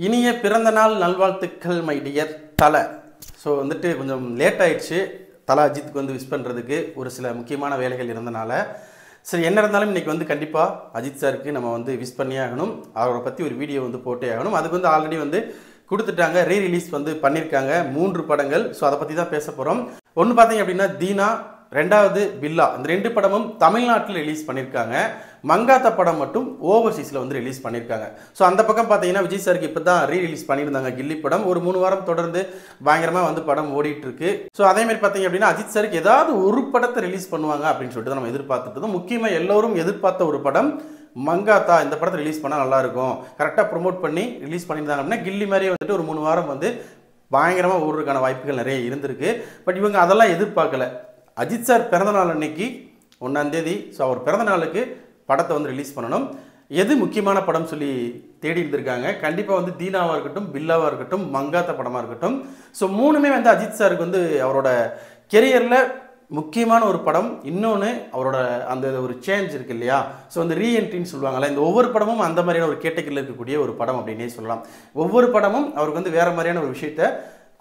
இனிய பிறந்த நாள் நல்வாழ்த்துக்கள் மை டியர் தல. ஸோ வந்துட்டு கொஞ்சம் லேட் ஆயிடுச்சு தல அஜித்துக்கு வந்து விஷ் பண்ணுறதுக்கு ஒரு சில முக்கியமான வேலைகள் இருந்தனால. சரி, என்ன இருந்தாலும் இன்றைக்கி வந்து கண்டிப்பாக அஜித் சாருக்கு நம்ம வந்து விஷ் பண்ணியே ஆகணும். அவரை பற்றி ஒரு வீடியோ வந்து போட்டே ஆகணும். அதுக்கு வந்து ஆல்ரெடி வந்து கொடுத்துட்டாங்க, ரீரிலீஸ் வந்து பண்ணியிருக்காங்க 3 படங்கள். ஸோ அதை பற்றி தான் பேச போகிறோம். ஒன்று பார்த்தீங்க அப்படின்னா தீனா, ரெண்டாவது பில்லா. இந்த 2 படமும் தமிழ்நாட்டில் ரிலீஸ் பண்ணியிருக்காங்க. மங்காத்தா படம் மட்டும் ஓவர்சீஸில் வந்து ரிலீஸ் பண்ணியிருக்காங்க. ஸோ அந்த பக்கம் பார்த்தீங்கன்னா விஜய் சாருக்கு இப்போ தான் ரீரிலீஸ் பண்ணியிருந்தாங்க கில்லி படம். ஒரு 3 வாரம் தொடர்ந்து பயங்கரமாக வந்து படம் ஓடிட்டு இருக்கு. ஸோ அதேமாதிரி பார்த்தீங்க அப்படின்னா அஜித் சாருக்கு ஏதாவது ஒரு படத்தை ரிலீஸ் பண்ணுவாங்க அப்படின்னு சொல்லிட்டு தான் நம்ம எதிர்பார்த்துட்டு இருந்தோம். முக்கியமாக எல்லோரும் எதிர்பார்த்த ஒரு படம் மங்காத்தா. இந்த படத்தை ரிலீஸ் பண்ணால் நல்லாயிருக்கும், கரெக்டாக ப்ரொமோட் பண்ணி ரிலீஸ் பண்ணியிருந்தாங்க அப்படின்னா கில்லி மாதிரியே வந்துட்டு ஒரு 3 வாரம் வந்து பயங்கரமாக ஓடுறதுக்கான வாய்ப்புகள் நிறைய இருந்திருக்கு. பட் இவங்க அதெல்லாம் எதிர்பார்க்கல. அஜித் சார் பிறந்தநாள் அன்னைக்கு 1ஆம் தேதி. ஸோ அவர் பிறந்த நாளுக்கு படத்தை வந்து ரிலீஸ் பண்ணணும். எது முக்கியமான படம் சொல்லி தேடி இருந்திருக்காங்க. கண்டிப்பாக வந்து தீனாவாக இருக்கட்டும், பில்லாவாக இருக்கட்டும், மங்காத்தா படமாக இருக்கட்டும். ஸோ 3மே வந்து அஜித் சாருக்கு வந்து அவரோட கெரியரில் முக்கியமான ஒரு படம். இன்னொன்று அவரோட அந்த ஒரு சேஞ்ச் இருக்கு இல்லையா, ஸோ அந்த ரீஎன்ட்ரின்னு சொல்லுவாங்கள்ல, இந்த ஒவ்வொரு படமும் அந்த மாதிரியான ஒரு கேட்டகரியில் இருக்கக்கூடிய ஒரு படம் அப்படின்னே சொல்லலாம். ஒவ்வொரு படமும் அவருக்கு வந்து வேறு மாதிரியான ஒரு விஷயத்தை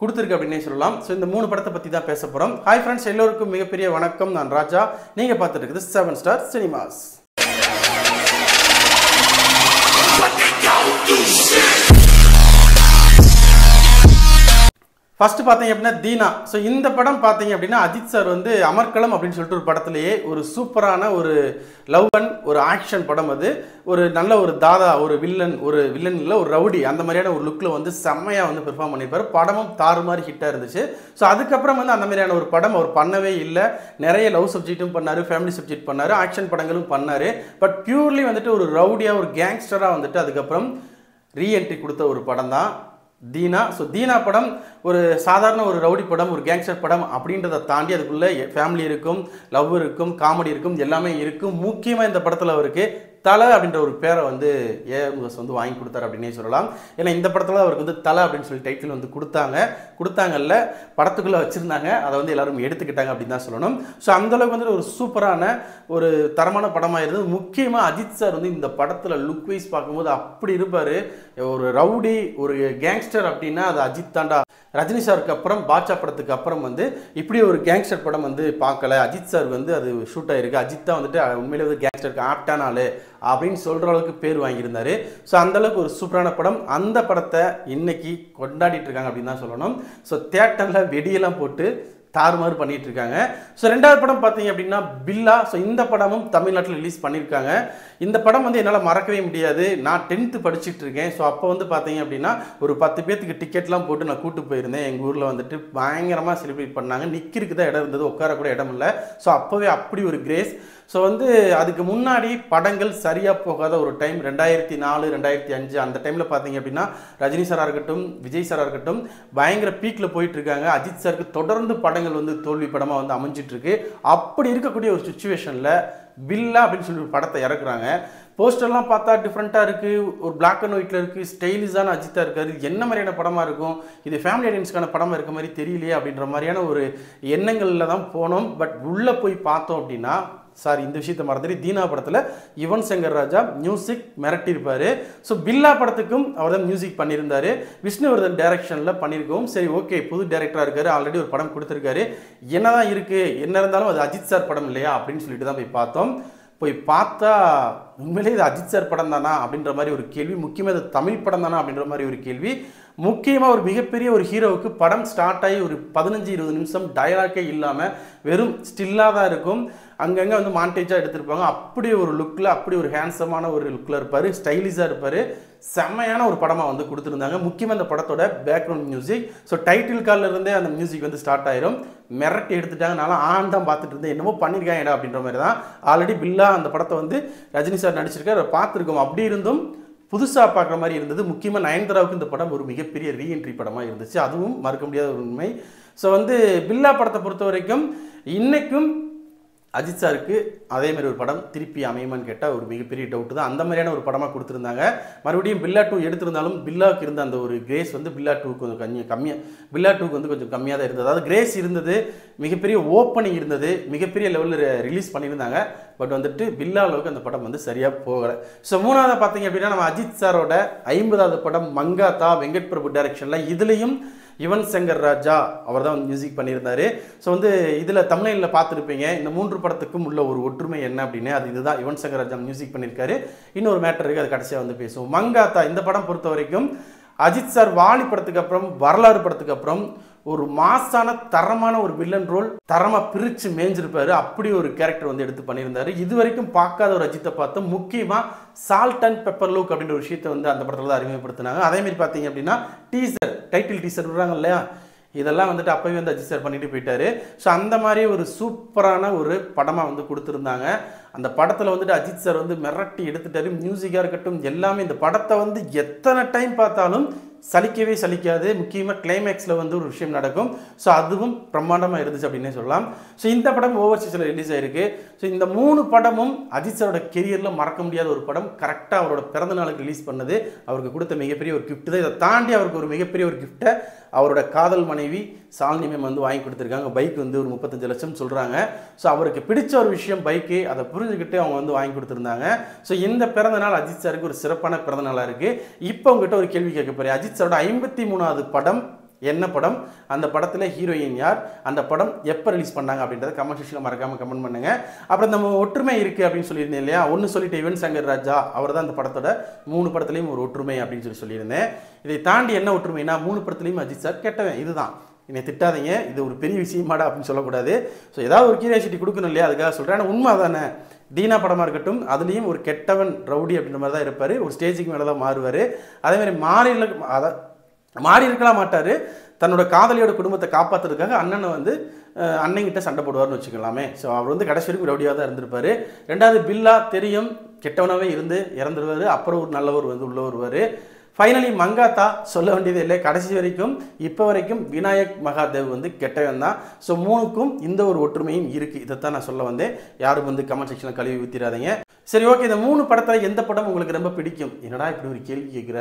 கொடுத்துருக்கு அப்படின்னே சொல்லலாம். ஸோ இந்த 3 படத்தை பற்றி தான் பேச போகிறோம். ஹாய் ஃப்ரெண்ட்ஸ், எல்லோருக்கும் மிகப்பெரிய வணக்கம். நான் ராஜா. நீங்கள் பார்த்துட்டு இருக்குது 7 Star சினிமாஸ். ஃபர்ஸ்ட் பார்த்தீங்க அப்படின்னா தீனா. ஸோ இந்த படம் பார்த்தீங்க அப்படின்னா அஜித் சார் வந்து அமர்க்களம் அப்படின்னு சொல்லிட்டு ஒரு படத்துலேயே ஒரு சூப்பரான ஒரு லவ் அண்ட் ஒரு ஆக்ஷன் படம். அது ஒரு நல்ல ஒரு தாதா, ஒரு வில்லன் இல்லை ஒரு ரவுடி, அந்த மாதிரியான ஒரு லுக்கில் வந்து செம்மையாக வந்து பெர்ஃபார்ம் பண்ணியிருப்பார். படமும் தாறு மாதிரி ஹிட்டாக இருந்துச்சு. ஸோ அதுக்கப்புறம் வந்து அந்த மாதிரியான ஒரு படம் அவர் பண்ணவே இல்லை. நிறைய லவ் சப்ஜெக்ட்டும் பண்ணார், ஃபேமிலி சப்ஜெக்ட் பண்ணார், ஆக்ஷன் படங்களும் பண்ணார். பட் பியூர்லி வந்துட்டு ஒரு ரவுடியாக, ஒரு கேங்ஸ்டராக வந்துட்டு அதுக்கப்புறம் ரீஎன்ட்ரி கொடுத்த ஒரு படம் தான் தீனா. ஸோ தீனா படம் ஒரு சாதாரண ஒரு ரவுடி படம், ஒரு கேங்ஸ்டர் படம் அப்படின்றத தாண்டி அதுக்குள்ளே ஃபேமிலி இருக்கும், லவ் இருக்கும், காமெடி இருக்கும், எல்லாமே இருக்கும். முக்கியமாக இந்த படத்தில் அவருக்கு தலை அப்படின்ற ஒரு பேரை வந்து ஏஎம்எஸ் வந்து வாங்கி கொடுத்தாரு அப்படின்னே சொல்லலாம். ஏன்னா இந்த படத்தில் அவருக்கு வந்து தலை அப்படின்னு சொல்லி டைட்டில் வந்து கொடுத்தாங்கல்ல, படத்துக்குள்ளே வச்சுருந்தாங்க. அதை வந்து எல்லாரும் எடுத்துக்கிட்டாங்க அப்படின்னு தான் சொல்லணும். ஸோ அந்தளவுக்கு வந்து ஒரு சூப்பரான ஒரு தரமான படமாக இருந்தது. முக்கியமாக அஜித் சார் வந்து இந்த படத்தில் லுக் வைஸ் பார்க்கும்போது அப்படி இருப்பார். ஒரு ரவுடி, ஒரு கேங்ஸ்டர் அப்படின்னா அது அஜித் தாண்டா. ரஜினி சாருக்கு அப்புறம் பாட்சா படத்துக்கு அப்புறம் வந்து இப்படி ஒரு கேங்ஸ்டர் படம் வந்து பார்க்கல. அஜித் சார் வந்து அது ஷூட் ஆகிருக்கு. அஜித் தான் வந்துட்டு உண்மையிலே வந்து கேங்ஸ்டருக்கு ஆப்டான ஆள் அப்படின்னு சொல்கிற அளவுக்கு பேர் வாங்கியிருந்தார். ஸோ அந்தளவுக்கு ஒரு சூப்பரான படம். அந்த படத்தை இன்னைக்கு கொண்டாடிட்டு இருக்காங்க அப்படின்னு தான் சொல்லணும். ஸோ தியேட்டரில் வெடியெல்லாம் போட்டு தாறுமாறு பண்ணிட்டு இருக்காங்க. ஸோ 2வது படம் பார்த்தீங்க அப்படின்னா பில்லா. ஸோ இந்த படமும் தமிழ்நாட்டில் ரிலீஸ் பண்ணியிருக்காங்க. இந்த படம் வந்து என்னால் மறக்கவே முடியாது. நான் 10th படிச்சுட்டு இருக்கேன். ஸோ அப்போ வந்து பார்த்தீங்க அப்படின்னா ஒரு 10 பேர்த்துக்கு டிக்கெட்லாம் போட்டு நான் கூட்டு போயிருந்தேன். எங்கள் ஊரில் வந்துட்டு பயங்கரமாக செலிப்ரேட் பண்ணாங்க. நிற்கிறதுக்கு தான் இடம் இருந்தது, உட்கார கூட இடம் இல்லை. ஸோ அப்போவே அப்படி ஒரு கிரேஸ். ஸோ வந்து அதுக்கு முன்னாடி படங்கள் சரியாக போகாத ஒரு டைம் 2004, 2005 அந்த டைமில் பார்த்தீங்க அப்படின்னா ரஜினி சாராக இருக்கட்டும், விஜய் சாராக இருக்கட்டும் பயங்கர பீக்கில் போயிட்டு இருக்காங்க. அஜித் சாருக்கு தொடர்ந்து படங்கள் வந்து தோல்வி படமாக வந்து அமைஞ்சிட்ருக்கு. அப்படி இருக்கக்கூடிய ஒரு சுச்சுவேஷனில் பில்லா அப்படின்னு சொல்லி ஒரு படத்தை இறக்குறாங்க. போஸ்டர்லாம் பார்த்தா டிஃப்ரெண்ட்டாக இருக்குது, ஒரு பிளாக் அண்ட் ஒயிட்டில் இருக்குது, ஸ்டைலிஷான அஜித்தாக இருக்காரு. என்ன மாதிரியான படமாக இருக்கும், இது ஃபேமிலி ஆடியன்ஸ்க்கான படமாக இருக்க மாதிரி தெரியலையே அப்படின்ற மாதிரியான ஒரு எண்ணங்களில் தான் போனோம். பட் உள்ளே போய் பார்த்தோம் அப்படின்னா சாரி இந்த விஷயத்தை மறந்துட்டு தீனா படத்தில் யுவன் சங்கர் ராஜா மியூசிக் மிரட்டியிருப்பார். ஸோ பில்லா படத்துக்கும் அவர் தான் மியூசிக் பண்ணியிருந்தார். விஷ்ணுவர்தன் டைரக்ஷனில் பண்ணியிருக்கோம். சரி, ஓகே, புது டைரக்டராக இருக்காரு, ஆல்ரெடி ஒரு படம் கொடுத்துருக்காரு, என்னதான் இருக்குது, என்ன இருந்தாலும் அது அஜித் சார் படம் இல்லையா அப்படின்னு சொல்லிட்டு தான் போய் பார்த்தோம். போய் பார்த்தா உண்மையிலே இது அஜித் சார் படம் தானா அப்படின்ற மாதிரி ஒரு கேள்வி. முக்கியமாக இது தமிழ் படம் தானா அப்படின்ற மாதிரி ஒரு கேள்வி. முக்கியமாக ஒரு மிகப்பெரிய ஒரு ஹீரோவுக்கு படம் ஸ்டார்ட் ஆகி ஒரு 15-20 நிமிஷம் டயலாக்கே இல்லாமல் வெறும் ஸ்டில்லாக தான் இருக்கும். அங்கங்கே வந்து மாண்டேஜாக எடுத்திருப்பாங்க. அப்படி ஒரு லுக்கில், அப்படி ஒரு ஹேண்ட்ஸமான ஒரு லுக்கில் இருப்பார், ஸ்டைலிஷாக இருப்பார். செம்மையான ஒரு படமாக வந்து கொடுத்துருந்தாங்க. முக்கியமாக இந்த படத்தோட பேக்ரவுண்ட் மியூசிக். ஸோ டைட்டில் காலில் இருந்தே அந்த மியூசிக் வந்து ஸ்டார்ட் ஆயிரும். மிரட்டி எடுத்துட்டாங்க. நான் தான் பார்த்துட்டு இருந்தேன், என்னமோ பண்ணியிருக்காங்கடா அப்படின்ற மாதிரி தான். ஆல்ரெடி பில்லா அந்த படத்தை வந்து ரஜினி சார் நடிச்சிருக்காரு, அதை பார்த்துருக்கோம். அப்படி இருந்தும் புதுசாக பார்க்குற மாதிரி இருந்தது. முக்கியமாக நயன்தாராவுக்கு இந்த படம் ஒரு மிகப்பெரிய ரீஎன்ட்ரி படமாக இருந்துச்சு. அதுவும் மறக்க முடியாத ஒரு உண்மை. ஸோ வந்து பில்லா படத்தை பொறுத்த வரைக்கும் இன்றைக்கும் அஜித் சாருக்கு அதே மாதிரி ஒரு படம் திருப்பி அமையுமான்னு கேட்டால் ஒரு மிகப்பெரிய டவுட் தான். அந்த மாதிரியான ஒரு படமாக கொடுத்துருந்தாங்க. மறுபடியும் பில்லா 2 எடுத்திருந்தாலும் பில்லாவுக்கு இருந்த அந்த ஒரு கிரேஸ் வந்து பில்லா 2க்கு கொஞ்சம் கம்மியாக, பில்லா 2க்கு வந்து கொஞ்சம் கம்மியாக தான் இருந்தது. அதாவது கிரேஸ் இருந்தது, மிகப்பெரிய ஓப்பனிங் இருந்தது, மிகப்பெரிய லெவலில் ரிலீஸ் பண்ணியிருந்தாங்க. பட் வந்துட்டு பில்லா அளவுக்கு அந்த படம் வந்து சரியாக போகலை. ஸோ மூணாவது பார்த்தீங்க அப்படின்னா நம்ம அஜித் சாரோட 50வது படம் மங்காத்தா, வெங்கட் பிரபு டைரக்ஷனில். இதுலேயும் யுவன் சங்கர் ராஜா அவர் தான் வந்து மியூசிக் பண்ணியிருந்தாரு. ஸோ வந்து இதில் தமிழ்நிலையில் பார்த்துருப்பீங்க, இந்த 3 படத்துக்கும் உள்ள ஒரு ஒற்றுமை என்ன அப்படின்னு, அது இதுதான். யுவன் சங்கர் ராஜா மியூசிக் பண்ணியிருக்காரு. இன்னொரு மேட்டர் இருக்குது, அது கடைசியாக வந்து பேசுவோம். மங்காத்தா இந்த படம் பொறுத்த வரைக்கும் அஜித் சார் வாலி படத்துக்கு அப்புறம், வரலாறு படத்துக்கு அப்புறம் ஒரு மாசான தரமான ஒரு வில்லன் ரோல் தரமாக பிரித்து மேய்ஞ்சிருப்பாரு. அப்படி ஒரு கேரக்டர் வந்து எடுத்து பண்ணியிருந்தாரு. இது வரைக்கும் பார்க்காத ஒரு அஜித்தை பார்த்தோம். முக்கியமாக சால்ட் அண்ட் பெப்பர் லுக் அப்படின்ற ஒரு விஷயத்தை வந்து அந்த படத்தில் தான் அறிமுகப்படுத்தினாங்க. அதேமாதிரி பார்த்தீங்க அப்படின்னா டீசர், டைட்டில் டீசர் விடுறாங்க இல்லையா, இதெல்லாம் வந்துட்டு அப்போவே வந்து அஜித் சார் பண்ணிட்டு போயிட்டாரு. ஸோ அந்த மாதிரி ஒரு சூப்பரான ஒரு படமாக வந்து கொடுத்துருந்தாங்க. அந்த படத்தில் வந்துட்டு அஜித் சார் வந்து மிரட்டி எடுத்துட்டாரு. மியூசிக்காக இருக்கட்டும் எல்லாமே, இந்த படத்தை வந்து எத்தனை டைம் பார்த்தாலும் சலிக்கவே சலிக்காது. முக்கியமாக கிளைமேக்ஸில் வந்து ஒரு விஷயம் நடக்கும். ஸோ அதுவும் பிரம்மாண்டமாக இருந்துச்சு அப்படின்னே சொல்லலாம். ஸோ இந்த படம் ஓவர்சீஸில் ரிலீஸ் ஆயிருக்கு. ஸோ இந்த 3 படமும் அஜித் சாரோட கெரியரில் மறக்க முடியாத ஒரு படம். கரெக்டாக அவரோட பிறந்த நாளுக்கு ரிலீஸ் பண்ணது அவருக்கு கொடுத்த மிகப்பெரிய ஒரு கிஃப்ட் தான். இதை தாண்டி அவருக்கு ஒரு மிகப்பெரிய ஒரு கிஃப்ட்டை அவரோட காதல் மனைவி சாலினி மேம் வந்து வாங்கி கொடுத்துருக்காங்க. பைக் வந்து ஒரு 35 லட்சம் சொல்கிறாங்க. ஸோ அவருக்கு பிடிச்ச ஒரு விஷயம் பைக்கு, அதை புரிஞ்சுக்கிட்டு அவங்க வந்து வாங்கி கொடுத்துருந்தாங்க. ஸோ இந்த பிறந்த நாள் அஜித் சாருக்கு ஒரு சிறப்பான பிறந்த நாளாக இருக்குது. இப்போ உங்ககிட்ட ஒரு கேள்வி கேட்க போகிறேன். அஜித் சாரோட 53வது படம் என்ன படம்? அந்த படத்தில் ஹீரோயின் யார்? அந்த படம் எப்போ ரிலீஸ் பண்ணாங்க அப்படின்றத கமெண்ட் செக்ஷனில் மறக்காமல் கமெண்ட் பண்ணுங்க. அப்புறம் நம்ம ஒற்றுமை இருக்குது அப்படின்னு சொல்லியிருந்தேன் இல்லையா, ஒன்று சொல்லிட்டு யுவன் சங்கர் ராஜா அவர் தான் அந்த படத்தோட 3 படத்துலையும் ஒரு ஒற்றுமை அப்படின்னு சொல்லியிருந்தேன். இதை தாண்டி என்ன ஒற்றுமைனா 3 படத்துலையும் அஜித் சார் கெட்டவன். இதுதான், என்னை திட்டாதீங்க, இது ஒரு பெரிய விஷயமாடா அப்படின்னு சொல்லக்கூடாது. ஸோ ஏதாவது ஒரு கியூரியாசிட்டி கொடுக்கணும் இல்லையா, அதுக்காக சொல்கிறேன். ஆனால் உண்மை தானே, தீனா படமாக இருக்கட்டும் அதுலேயும் ஒரு கெட்டவன் ரவுடி அப்படின்ற மாதிரி தான் இருப்பார். ஒரு ஸ்டேஜுக்கு மேலே தான் மாறுவார். அதேமாதிரி மாறி இருக்கலாம் மாட்டார். தன்னோட காதலியோட குடும்பத்தை காப்பாற்றுறதுக்காக அண்ணனை வந்து அண்ணங்கிட்ட சண்டை போடுவார்னு வச்சுக்கலாமே. ஸோ அவர் வந்து கடைசி வரைக்கும் ரவுடியாக தான் இருந்திருப்பார். ரெண்டாவது பில்லா தெரியும், கெட்டவனாகவே இருந்து இறந்துருவார். அப்புறம் ஒரு நல்லவர் வந்து உள்ள வருவார். ஃபைனலி மங்காத்தா சொல்ல வேண்டியது இல்லை, கடைசி வரைக்கும் இப்போ வரைக்கும் விநாயக் மகாதேவ் வந்து கெட்டவன் தான். ஸோ 3க்கும் இந்த ஒரு ஒற்றுமையும் இருக்குது. இதைத்தான் நான் சொல்ல வந்தேன். யாரும் வந்து கமெண்ட் செக்ஷனில் கழுவி ஊற்றிடாதீங்க. சரி, ஓகே. இந்த 3 படத்தில் எந்த படம் உங்களுக்கு ரொம்ப பிடிக்கும்? என்னடா இப்படி ஒரு கேள்வி கேட்குற,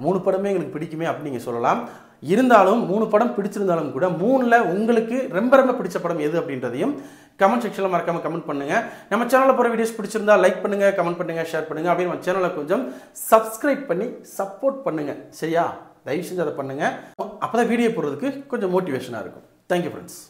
3 படமே எங்களுக்கு பிடிக்குமே அப்படின்னு நீங்கள் சொல்லலாம். இருந்தாலும் 3 படம் பிடிச்சிருந்தாலும் கூட 3ல் உங்களுக்கு ரொம்ப ரொம்ப பிடிச்ச படம் எது அப்படின்றதையும் கமெண்ட் செக்ஷனில் மறக்காமல் கமெண்ட் பண்ணுங்கள். நம்ம சேனலில் போகிற வீடியோஸ் பிடிச்சிருந்தா லைக் பண்ணுங்கள், கமெண்ட் பண்ணுங்கள், ஷேர் பண்ணுங்கள். அப்படியே நம்ம சேனலை கொஞ்சம் சப்ஸ்கிரைப் பண்ணி சப்போர்ட் பண்ணுங்கள். சரியா? தயவு செஞ்சு அதை பண்ணுங்கள். அப்போ தான் வீடியோ போடுறதுக்கு கொஞ்சம் மோட்டிவேஷனாக இருக்கும். Thank you friends.